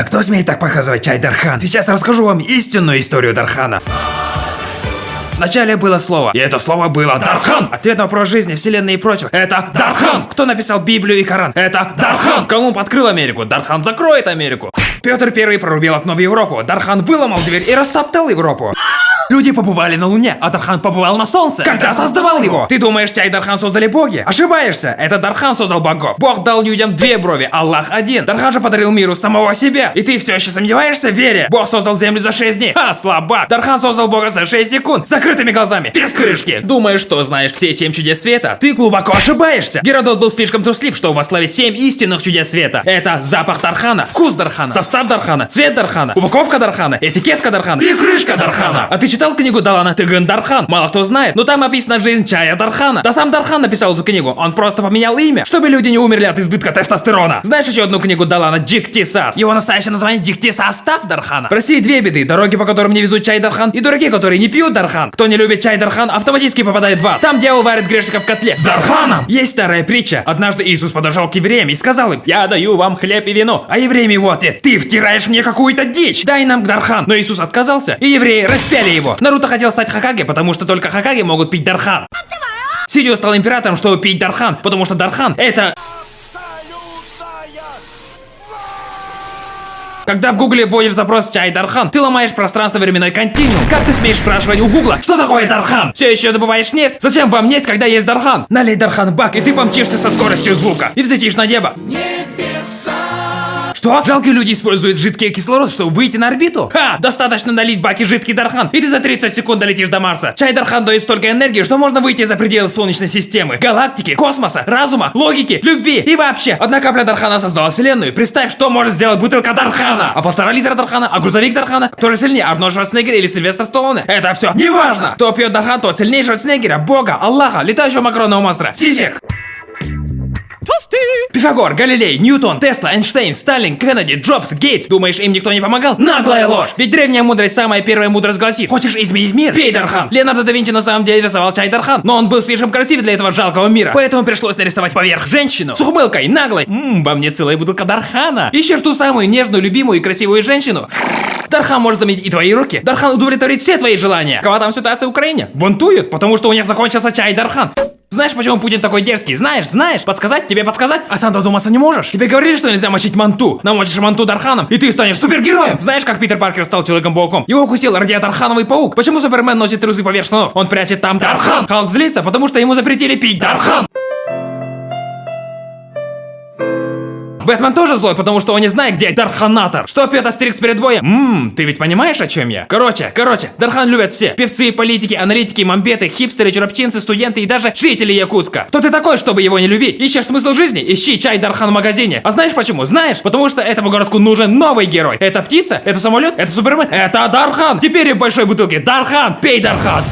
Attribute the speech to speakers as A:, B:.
A: Кто смеет так показывать чай Дархан? Сейчас расскажу вам истинную историю Дархана. Вначале было слово, и это слово было Дархан. Ответ на вопрос жизни, вселенной и прочего. Это Дархан. Кто написал Библию и Коран? Это Дархан. Колумб открыл Америку, Дархан закроет Америку. Петр I прорубил окно в Европу, Дархан выломал дверь и растоптал Европу. Люди побывали на Луне, а Дархан побывал на Солнце, когда создавал его. Ты думаешь, чай Дархан создали боги? Ошибаешься, это Дархан создал богов. Бог дал людям 2 брови, Аллах 1. Дархан же подарил миру самого себя. И ты все еще сомневаешься в вере? Бог создал землю за 6 дней. Ха, слабак. Дархан создал бога за 6 секунд, с закрытыми глазами, без крышки. Думаешь, что знаешь все 7 чудес света? Ты глубоко ошибаешься. Геродот был слишком труслив, чтобы восславить 7 истинных чудес света. Это запах Дархана, вкус Дархана, состав Дархана, цвет Дархана, упаковка Дархана, этикетка Дархана и крышка Дархана. А ты читал книгу Далана Тыгын Дархан? Мало кто знает, но там описана жизнь чая Дархана. Да сам Дархан написал эту книгу, он просто поменял имя, чтобы люди не умерли от избытка тестостерона. Знаешь еще одну книгу Далана Диктисас? Его настоящее название Диктисостав Дархана. В России 2 беды: дороги, по которым не везут чай Дархан, и дураки, которые не пьют Дархан. Кто не любит чай Дархан, автоматически попадает в ад. Там дьявол варит грешника в котле с Дарханом. Есть старая притча. Однажды Иисус подошел к евреям и сказал им: я даю вам хлеб и вино. А евреям его ответ: ты втираешь мне какую-то дичь, дай нам Дархан. Но Иисус отказался, и евреи распяли его. Наруто хотел стать Хокаге, потому что только Хокаге могут пить Дархан. Сидио стал императором, чтобы пить Дархан, потому что Дархан это... Когда в гугле вводишь запрос чай Дархан, ты ломаешь пространство-временной континуум. Как ты смеешь спрашивать у гугла, что такое Дархан? Все еще добываешь нефть? Зачем вам нефть, когда есть Дархан? Налей Дархан в бак, и ты помчишься со скоростью звука. И взлетишь на небо. Что? Жалкие люди используют жидкий кислород, чтобы выйти на орбиту? Ха! Достаточно налить в баки жидкий Дархан, и ты за 30 секунд долетишь до Марса. Чай Дархан дает столько энергии, что можно выйти за пределы Солнечной системы, галактики, космоса, разума, логики, любви и вообще. Одна капля Дархана создала вселенную. Представь, что может сделать бутылка Дархана. А 1,5 литра Дархана, а грузовик Дархана? Кто же сильнее, Арнольд Шварценеггер или Сильвестр Сталлоне? Это все неважно. Кто пьет Дархан, тот сильнее Шварценеггера, Бога, Аллаха, летающего макронного монстра, сисек. Пифагор, Галилей, Ньютон, Тесла, Эйнштейн, Сталин, Кеннеди, Джобс, Гейтс. Думаешь, им никто не помогал? Наглая ложь! Ведь древняя мудрость, самая первая мудрость гласит: хочешь изменить мир? Пей Дархан. Леонардо да Винчи на самом деле рисовал чай Дархан, но он был слишком красив для этого жалкого мира, поэтому пришлось нарисовать поверх женщину с ухмылкой, наглой. Во мне целая бутылка Дархана. Ищешь ту самую нежную, любимую и красивую женщину? Дархан может заменить и твои руки. Дархан удовлетворит все твои желания. Какова там ситуация в Украине? Бунтуют, потому что у них закончился чай Дархан. Знаешь, почему Путин такой дерзкий? Знаешь? Подсказать? Тебе подсказать? А сам додуматься не можешь? Тебе говорили, что нельзя мочить манту. Намочишь манту Дарханом, и ты станешь супергероем. Знаешь, как Питер Паркер стал Человеком-пауком? Его укусил радиодархановый паук. Почему Супермен носит трусы поверх штанов? Он прячет там Дархан. Халк злится, потому что ему запретили пить Дархан. Бэтмен тоже злой, потому что он не знает, где Дарханатор. Что пьет Астерикс перед боем? Ты ведь понимаешь, о чем я? Короче, Дархан любят все. Певцы, политики, аналитики, мамбеты, хипстеры, черопчинцы, студенты и даже жители Якутска. Кто ты такой, чтобы его не любить? Ищешь смысл жизни? Ищи чай Дархан в магазине. А знаешь почему? Знаешь? Потому что этому городку нужен новый герой. Это птица? Это самолет? Это Супермен? Это Дархан. Теперь и в большой бутылке. Дархан. Пей Дархан.